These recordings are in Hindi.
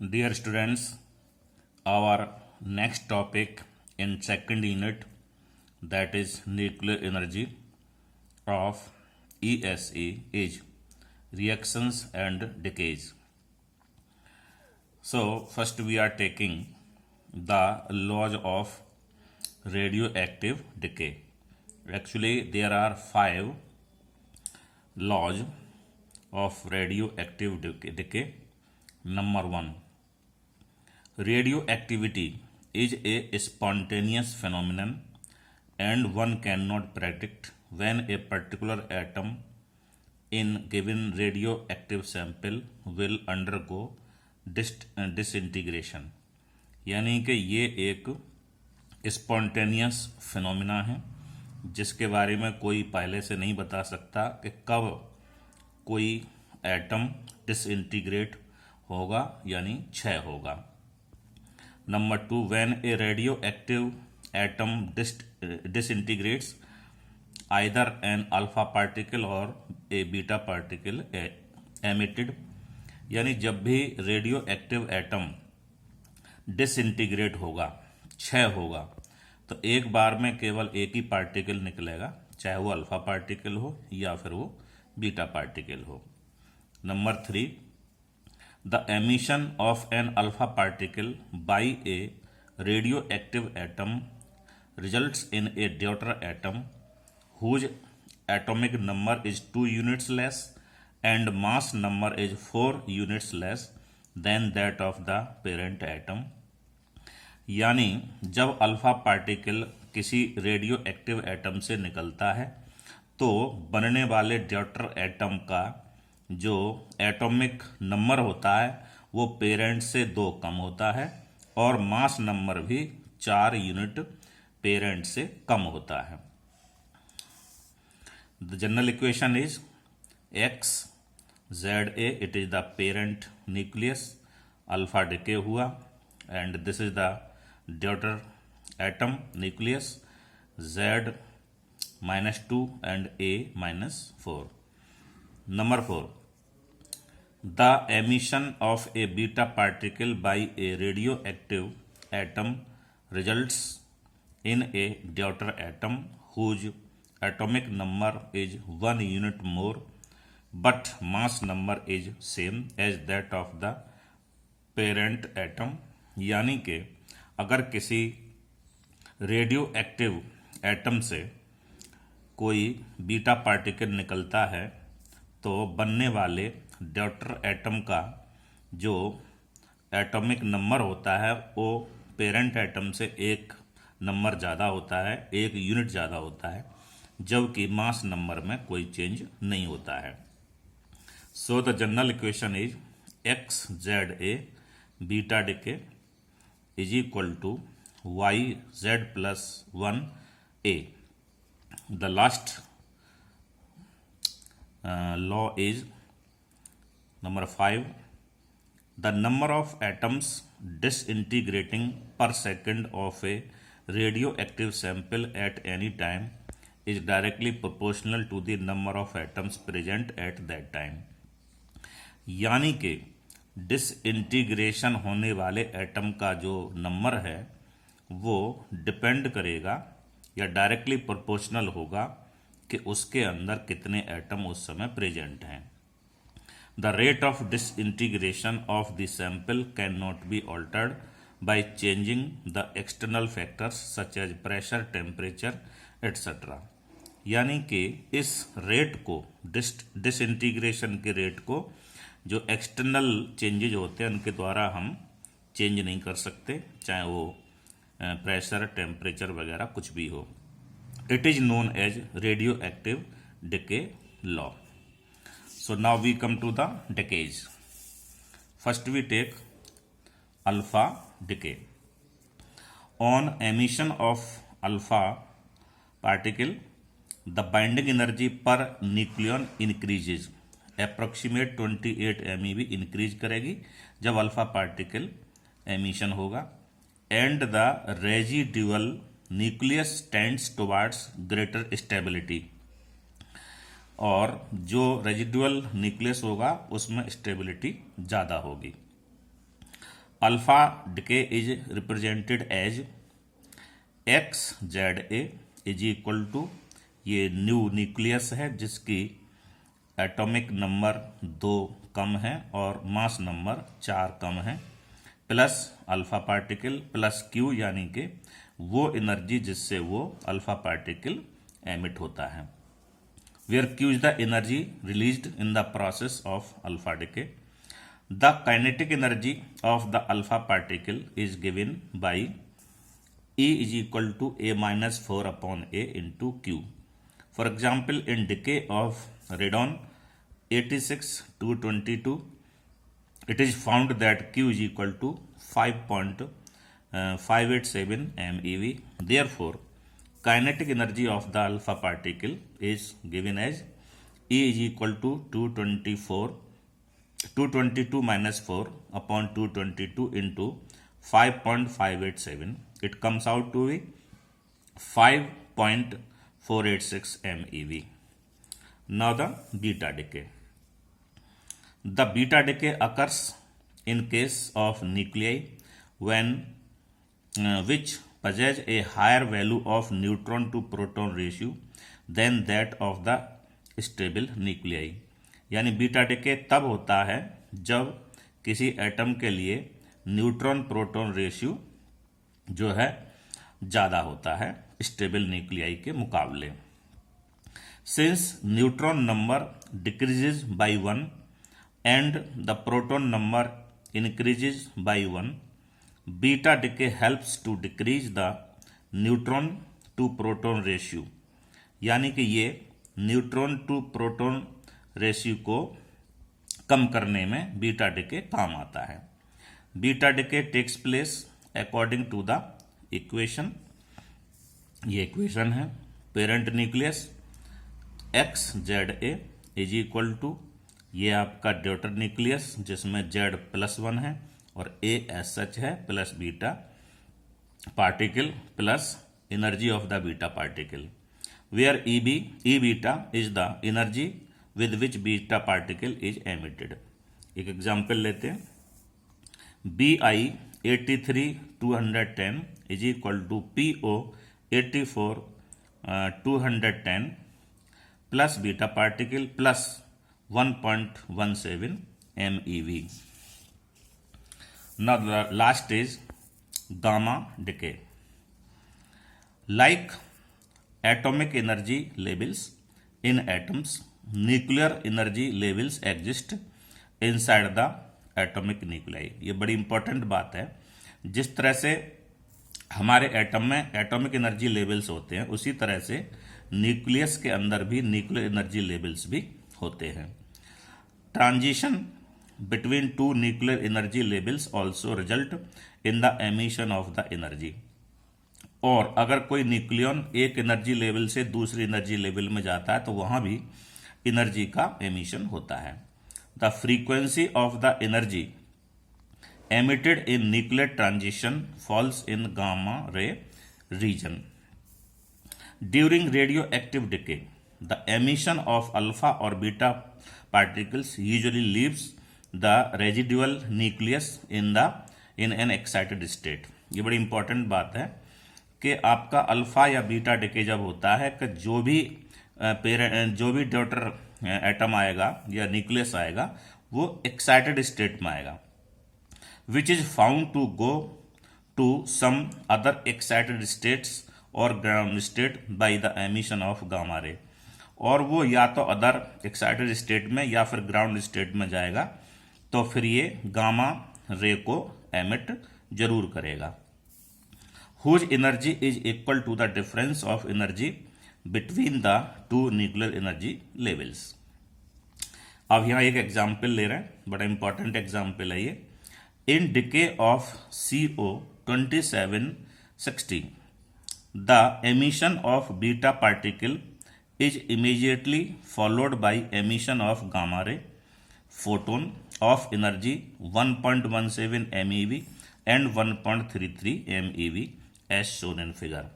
Dear students, our next topic in second unit, that is nuclear energy of ESE, is reactions and decays. So first we are taking the laws of radioactive decay. Actually there are 5 laws of radioactive decay. Number 1, radioactivity is a spontaneous phenomenon and one cannot predict when a particular atom in given radioactive sample will undergo disintegration. यानी कि ये एक स्पॉन्टेनियस फिनोमिना है जिसके बारे में कोई पहले से नहीं बता सकता कि कब कोई एटम डिसइंटीग्रेट होगा यानी क्षय होगा. Number 2, when A radio active atom disintegrates, either an alpha particle or a beta particle emitted, यानी जब भी रेडियो एक्टिव एटम डिसइंटीग्रेट होगा, क्षय होगा, तो एक बार में केवल एक ही पार्टिकल निकलेगा, चाहे वो अल्फा पार्टिकल हो या फिर वो बीटा पार्टिकल हो. Number 3, the emission of an alpha particle by a radioactive atom results in a deuter atom whose atomic number is 2 units less and mass number is 4 units less than that of the parent atom. यानी जब अल्फा पार्टिकल किसी रेडियो एक्टिव एटम से निकलता है तो बनने वाले ड्यूटर एटम का जो एटॉमिक नंबर होता है वो पेरेंट से 2 कम होता है और मास नंबर भी 4 यूनिट पेरेंट से कम होता है. The general equation is X Z A, it is the parent nucleus, alpha decay हुआ and this is the daughter atom nucleus, Z -2 and A -4. Number 4, the emission of a beta particle by a radioactive atom results in a deuter atom whose atomic number is 1 unit more but mass number is same as that of the parent atom. यानी कि अगर किसी रेडियो एक्टिव एटम से कोई बीटा पार्टिकल निकलता है तो बनने वाले ड्यूटर एटम का जो एटॉमिक नंबर होता है वो पेरेंट एटम से 1 नंबर ज़्यादा होता है, 1 यूनिट ज़्यादा होता है, जबकि मास नंबर में कोई चेंज नहीं होता है. So the general equation is X Z A beta decay is equal to Y Z plus 1 A. The last law is number 5, the number of atoms disintegrating per second of a radioactive sample at any time is directly proportional to the number of atoms present at that time. यानी कि डिसइंटीग्रेशन होने वाले एटम का जो नंबर है वो डिपेंड करेगा या डायरेक्टली प्रोपोर्शनल होगा कि उसके अंदर कितने एटम उस समय प्रेजेंट हैं. The rate of disintegration of the sample can not be altered by changing the external factors such as pressure, temperature etcetera. यानी कि इस रेट को डिसइंटीग्रेशन के रेट को जो एक्सटर्नल चेंजेज होते हैं उनके द्वारा हम चेंज नहीं कर सकते, चाहे वो प्रेशर, टेम्परेचर वगैरह कुछ भी हो. It is known as radioactive decay law. So now we come to the decays. First we take alpha decay. On emission of alpha particle, the binding energy per nucleon increases. Approximate 28 MeV increase करेगी जब अल्फा पार्टिकल एमिशन होगा and the residual nucleus tends towards greater stability, और जो रेजिडुअल न्यूक्लियस होगा उसमें स्टेबिलिटी ज़्यादा होगी. Alpha decay is represented as X Z A is equal to, ये न्यू न्यूक्लियस है जिसकी एटॉमिक नंबर 2 कम है और मास नंबर 4 कम है, plus alpha particle plus Q, यानी कि वो एनर्जी जिससे वो अल्फा पार्टिकल एमिट होता है। Where Q is the energy released in the process of alpha decay. The kinetic energy of the alpha particle is given by E is equal to A minus 4 upon A into Q. For example, in decay of radon 86-22, it is found that Q is equal to 5.587 MeV. Therefore, kinetic energy of the alpha particle is given as E is equal to 222 minus 4 upon 222 into 5.587. It comes out to be 5.486 MeV. Now the beta decay. The beta decay occurs in case of nuclei when which possess a higher value of neutron to proton ratio than that of the stable nuclei. यानी बीटा डिके तब होता है जब किसी एटम के लिए न्यूट्रॉन प्रोटॉन रेशियो जो है ज़्यादा होता है स्टेबल न्यूक्लियाई के मुकाबले। Since neutron number decreases by 1 and the proton number increases by 1, beta decay helps to decrease the neutron to proton ratio, यानी कि ये न्यूट्रॉन टू प्रोटॉन रेशियो को कम करने में बीटा डिके काम आता है। Beta decay takes place according to the equation, ये इक्वेशन है parent nucleus X Z A is equal to, ये आपका डॉटर न्यूक्लियस जिसमें जेड +1 है और ए एस सच है plus beta particle plus energy of the beta particle, where E beta is the energy with which beta particle is emitted. एक एग्जाम्पल लेते हैं, BI 83-210 इज इक्वल टू PO 84-210 plus beta particle plus 1.17 MeV. Now the last is gamma decay. Like atomic energy levels in atoms, nuclear energy levels exist inside the atomic nuclei. ये बड़ी इंपॉर्टेंट बात है। जिस तरह से हमारे एटम में एटॉमिक एनर्जी लेवल्स होते हैं उसी तरह से न्यूक्लियस के अंदर भी न्यूक्लियर एनर्जी लेवल्स भी होते हैं। Transition between two nuclear energy levels also result in the emission of the energy. और अगर कोई न्यूक्लियन एक एनर्जी लेवल से दूसरी एनर्जी लेवल में जाता है तो वहां भी एनर्जी का एमिशन होता है। The frequency of the energy emitted in nuclear transition falls in gamma ray region. During radioactive decay, the emission of alpha or beta particles usually leaves the residual nucleus in an excited state. ये बड़ी इंपॉर्टेंट बात है कि आपका अल्फा या बीटा डिके जब होता है कि जो भी डॉटर एटम आएगा या न्यूक्लियस आएगा वो एक्साइटेड स्टेट में आएगा, which is found to go to some other excited states और ground state by the emission of gamma ray. और वो या तो अदर एक्साइटेड स्टेट में या फिर ग्राउंड स्टेट में जाएगा तो फिर ये गामा रे को एमिट जरूर करेगा। Whose energy is equal to the difference of energy between the two nuclear energy levels. अब यहां एक एग्जाम्पल ले रहे हैं, बड़ा इंपॉर्टेंट एग्जाम्पल है ये। In decay of CO 2760 the emission of beta particle is immediately followed by emission of gamma ray photon of energy 1.17 MeV and 1.33 MeV as shown in figure.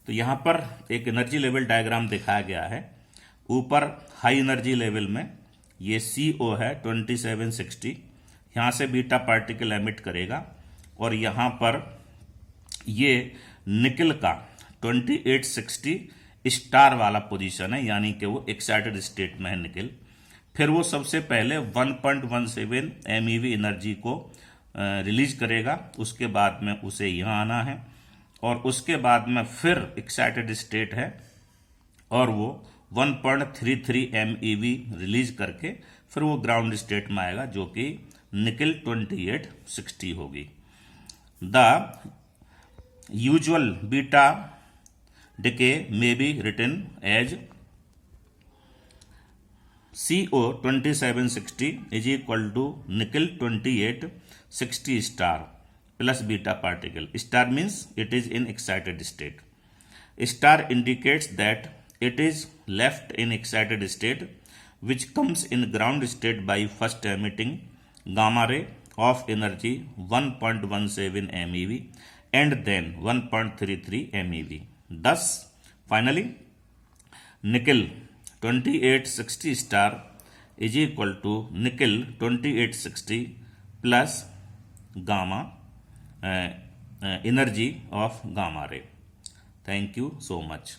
तो यहां पर एक एनर्जी लेवल डायग्राम दिखाया गया है। ऊपर हाई एनर्जी लेवल में ये CO है 2760, यहाँ से बीटा पार्टिकल एमिट करेगा और यहाँ पर ये निकल का 2860 स्टार वाला पोजीशन है, यानी कि वो एक्साइटेड स्टेट में है निकल। फिर वो सबसे पहले 1.17 MeV एनर्जी को रिलीज करेगा, उसके बाद में उसे यहाँ आना है और उसके बाद में फिर एक्साइटेड स्टेट है और वो 1.33 MeV रिलीज करके फिर वो ग्राउंड स्टेट में आएगा, जो कि निकल 2860 होगी। The usual beta decay may be written as CO 2760 is equal to nickel 2860 star plus beta particle. Star means it is in excited state. Star indicates that it is left in excited state, which comes in ground state by first emitting gamma ray of energy 1.17 MeV and then 1.33 MeV. Thus, finally, nickel 2860 star is equal to nickel 2860 plus gamma energy of gamma ray. Thank you so much.